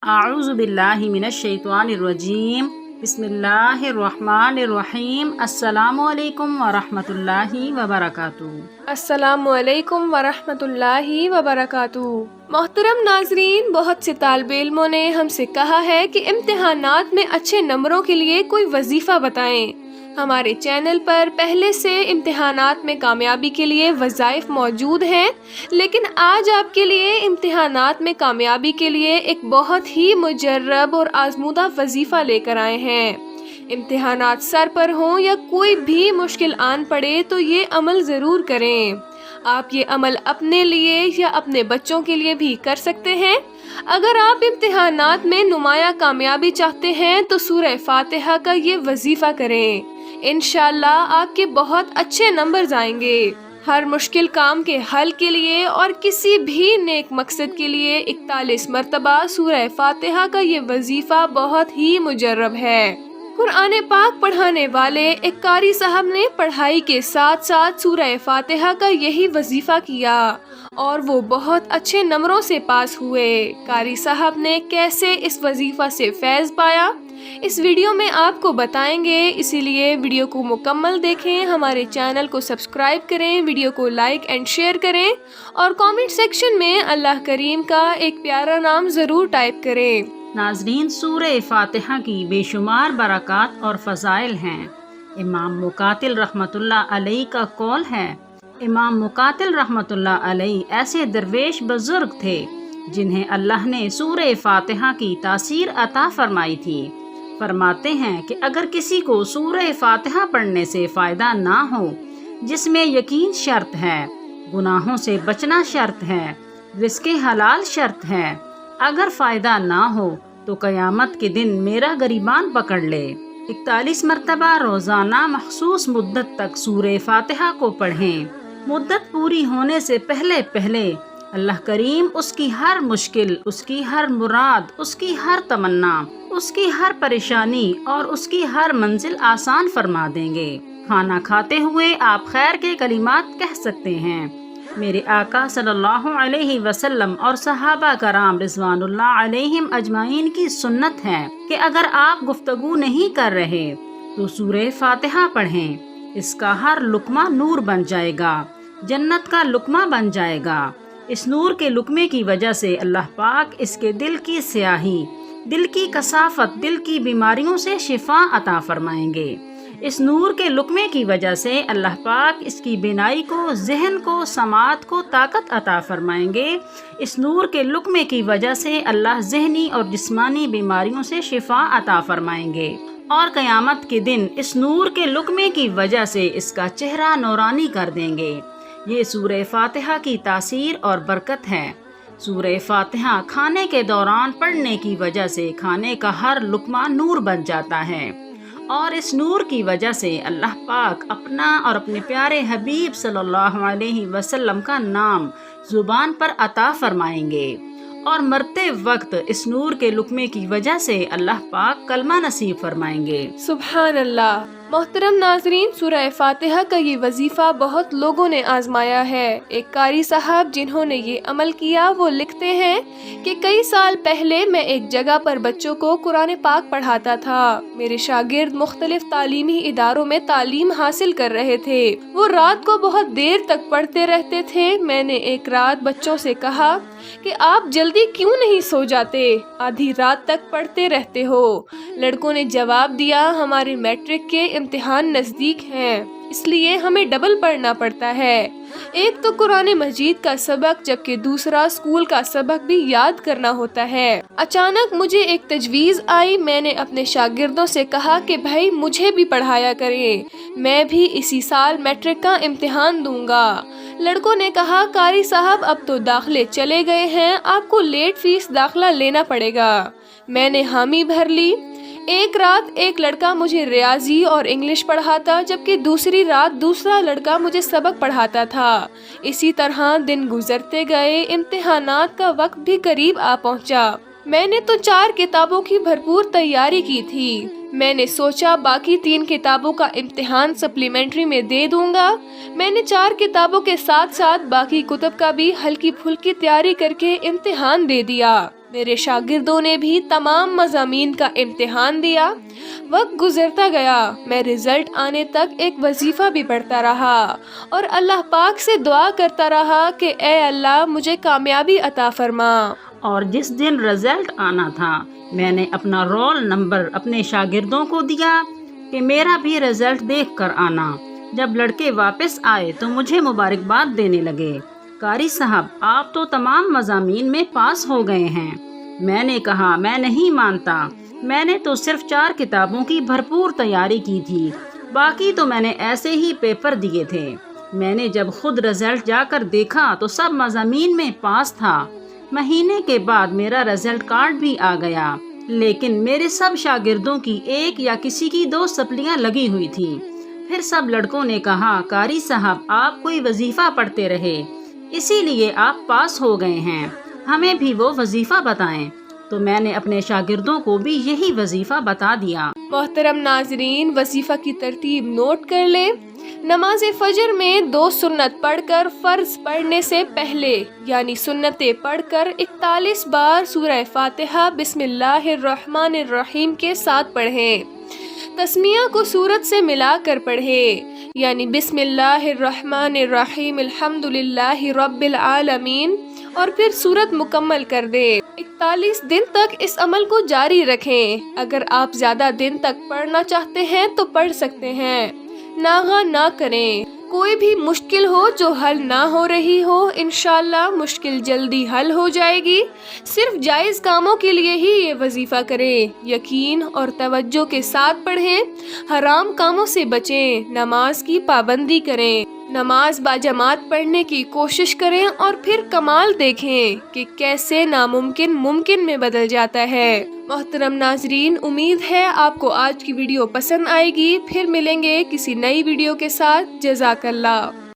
अऊज़ु बिल्लाहि मिनश्शैतानिर्रजीम बिस्मिल्लाहिर्रहमानिर्रहीम अस्सलामु अलैकुम वरहमतुल्लाहि वबरकातुहू। अस्सलामुअलैकुम वरहमतुल्लाहि वबरकातुहू। मोहतरम नाजरीन, बहुत से तालिबे इल्मों ने हमसे कहा है कि इम्तिहानात में अच्छे नंबरों के लिए कोई वजीफ़ा बताएं। हमारे चैनल पर पहले से इम्तिहानात में कामयाबी के लिए वज़ाइफ मौजूद हैं, लेकिन आज आपके लिए इम्तिहानात में कामयाबी के लिए एक बहुत ही मुजर्रब और आजमूदा वजीफ़ा लेकर आए हैं। इम्तिहानात सर पर हों या कोई भी मुश्किल आन पड़े तो ये अमल ज़रूर करें। आप ये अमल अपने लिए या अपने बच्चों के लिए भी कर सकते हैं। अगर आप इम्तिहानात में नुमाया कामयाबी चाहते हैं तो सूरह फातिहा का ये वजीफ़ा करें। इंशाअल्लाह आपके बहुत अच्छे नंबर आएंगे। हर मुश्किल काम के हल के लिए और किसी भी नेक मकसद के लिए 41 मरतबा सूरह फातिहा का ये वजीफ़ा बहुत ही मुजर्रब है। कुरान पाक पढ़ाने वाले एक कारी साहब ने पढ़ाई के साथ साथ सूरह फातिहा का यही वजीफ़ा किया और वो बहुत अच्छे नंबरों से पास हुए। कारी साहब ने कैसे इस वजीफ़ा से फैज़ पाया, इस वीडियो में आपको बताएंगे, इसीलिए वीडियो को मुकम्मल देखें, हमारे चैनल को सब्सक्राइब करें, वीडियो को लाइक एंड शेयर करें और कमेंट सेक्शन में अल्लाह करीम का एक प्यारा नाम ज़रूर टाइप करें। नाज़रीन, सूरह फातिहा की बेशुमार बरक़ात और फ़ज़ाइल हैं। इमाम मुक़ातिल रहमतुल्लाह अलैहि का कौल है। इमाम मुक़ातिल रहमतुल्लाह अलैहि ऐसे दरवेश बुज़ुर्ग थे जिन्हें अल्लाह ने सूरह फातिहा की तासीर अता फरमाई थी। फरमाते हैं कि अगर किसी को सूरह फातिहा पढ़ने से फ़ायदा ना हो, जिसमें यकीन शर्त है, गुनाहों से बचना शर्त है, रिज़्क़ हलाल शर्त है, अगर फ़ायदा ना हो तो क़यामत के दिन मेरा गरीबान पकड़ ले। 41 मरतबा रोज़ाना मखसूस मुद्दत तक सूरह फातिहा को पढ़ें। मुद्दत पूरी होने से पहले पहले अल्लाह करीम उसकी हर मुश्किल, उसकी हर मुराद, उसकी हर तमन्ना, उसकी हर परेशानी और उसकी हर मंजिल आसान फरमा देंगे। खाना खाते हुए आप खैर के कलिमात कह सकते हैं। मेरे आका सल्लल्लाहु अलैहि वसल्लम और सहाबा कराम रिज़वानुल्लाह अलैहिम अजमाइन की सुन्नत है कि अगर आप गुफ्तगू नहीं कर रहे तो सूरह फातिहा पढ़ें। इसका हर लुक्मा नूर बन जाएगा, जन्नत का लुक्मा बन जाएगा। इस नूर के लुक्मे की वजह से अल्लाह पाक इसके दिल की स्याही, दिल की कसाफत, दिल की बीमारियों से शिफा अता फरमाएंगे। इस नूर के लुक्मे की वजह से अल्लाह पाक इसकी बिनाई को, जहन को, समात को ताकत अता फरमाएंगे। इस नूर के लुक्मे की वजह से अल्लाह जहनी और जिस्मानी बीमारियों से शिफा अता फरमाएंगे और क़यामत के दिन इस नूर के लुक्मे की वजह से इसका चेहरा नूरानी कर देंगे। ये सूरह फातिहा की तासीर और बरकत है। सूरह फातिहा खाने के दौरान पढ़ने की वजह से खाने का हर लुक्मा नूर बन जाता है और इस नूर की वजह से अल्लाह पाक अपना और अपने प्यारे हबीब सल्लल्लाहु अलैहि वसल्लम का नाम ज़ुबान पर अता फरमाएंगे और मरते वक्त इस नूर के लुक्मे की वजह से अल्लाह पाक कलमा नसीब फरमाएंगे। सुभान अल्लाह। मोहतरम नाजरीन, सूरह फातिहा का ये वजीफ़ा बहुत लोगों ने आजमाया है। एक कारी साहब जिन्होंने ये अमल किया वो लिखते हैं कि कई साल पहले मैं एक जगह पर बच्चों को कुरान पाक पढ़ाता था। मेरे शागिर्द मुख्तलिफ तालीमी इदारों में तालीम हासिल कर रहे थे। वो रात को बहुत देर तक पढ़ते रहते थे। मैंने एक रात बच्चों से कहा कि आप जल्दी क्यों नहीं सो जाते, आधी रात तक पढ़ते रहते हो। लड़कों ने जवाब दिया, हमारे मैट्रिक के इम्तिहान नज़दीक हैं, इसलिए हमें डबल पढ़ना पड़ता है। एक तो कुरान मजीद का सबक जबकि दूसरा स्कूल का सबक भी याद करना होता है। अचानक मुझे एक तजवीज़ आई। मैंने अपने शागिर्दों से कहा कि भाई मुझे भी पढ़ाया करें, मैं भी इसी साल मैट्रिक का इम्तिहान दूंगा। लड़कों ने कहा, कारी साहब अब तो दाखिले चले गए हैं, आपको लेट फीस दाखिला लेना पड़ेगा। मैंने हामी भर ली। एक रात एक लड़का मुझे रियाजी और इंग्लिश पढ़ाता, जबकि दूसरी रात दूसरा लड़का मुझे सबक पढ़ाता था। इसी तरह दिन गुजरते गए। इम्तिहानात का वक्त भी करीब आ पहुंचा। मैंने तो 4 किताबों की भरपूर तैयारी की थी। मैंने सोचा बाकी 3 किताबों का इम्तिहान सप्लीमेंट्री में दे दूंगा। मैंने 4 किताबों के साथ साथ बाकी कुतुब का भी हल्की फुल्की तैयारी करके इम्तिहान दे दिया। میرے شاگردوں نے بھی تمام مضامین کا امتحان دیا۔ وقت گزرتا گیا، میں رزلٹ آنے تک ایک وظیفہ بھی پڑھتا رہا اور اللہ پاک سے دعا کرتا رہا کہ اے اللہ مجھے کامیابی عطا فرما۔ اور جس دن رزلٹ آنا تھا میں نے اپنا رول نمبر اپنے شاگردوں کو دیا کہ میرا بھی رزلٹ دیکھ کر آنا۔ جب لڑکے واپس آئے تو مجھے مبارکباد دینے لگے، قاری صاحب آپ تو تمام مضامین میں پاس ہو گئے ہیں۔ میں نے کہا میں نہیں مانتا، میں نے تو صرف 4 کتابوں کی بھرپور تیاری کی تھی، باقی تو میں نے ایسے ہی پیپر دیے تھے۔ میں نے جب خود رزلٹ جا کر دیکھا تو سب مضامین میں پاس تھا۔ مہینے کے بعد میرا رزلٹ کارڈ بھی آ گیا، لیکن میرے سب شاگردوں کی 1 یا کسی کی 2 سپلیاں لگی ہوئی تھی۔ پھر سب لڑکوں نے کہا قاری صاحب آپ کوئی وظیفہ پڑھتے رہے، اسی لیے آپ پاس ہو گئے ہیں، ہمیں بھی وہ وظیفہ بتائیں۔ تو میں نے اپنے شاگردوں کو بھی یہی وظیفہ بتا دیا۔ محترم ناظرین، وظیفہ کی ترتیب نوٹ کر لیں۔ نماز فجر میں 2 سنت پڑھ کر فرض پڑھنے سے پہلے یعنی سنتیں پڑھ کر 41 بار سورہ فاتحہ بسم اللہ الرحمن الرحیم کے ساتھ پڑھیں۔ تسمیہ کو سورت سے ملا کر پڑھیں، یعنی بسم اللہ الرحمن الرحیم الحمدللہ رب العالمین، اور پھر سورت مکمل کر دیں۔ 41 دن تک اس عمل کو جاری رکھیں۔ اگر آپ زیادہ دن تک پڑھنا چاہتے ہیں تو پڑھ سکتے ہیں، ناغہ نہ کریں۔ کوئی بھی مشکل ہو جو حل نہ ہو رہی ہو، انشاءاللہ مشکل جلدی حل ہو جائے گی۔ صرف جائز کاموں کے لیے ہی یہ وظیفہ کریں، یقین اور توجہ کے ساتھ پڑھیں، حرام کاموں سے بچیں، نماز کی پابندی کریں، نماز باجماعت پڑھنے کی کوشش کریں اور پھر کمال دیکھیں کہ کیسے ناممکن ممکن میں بدل جاتا ہے۔ محترم ناظرین، امید ہے آپ کو آج کی ویڈیو پسند آئے گی۔ پھر ملیں گے کسی نئی ویڈیو کے ساتھ۔ جزاک اللہ۔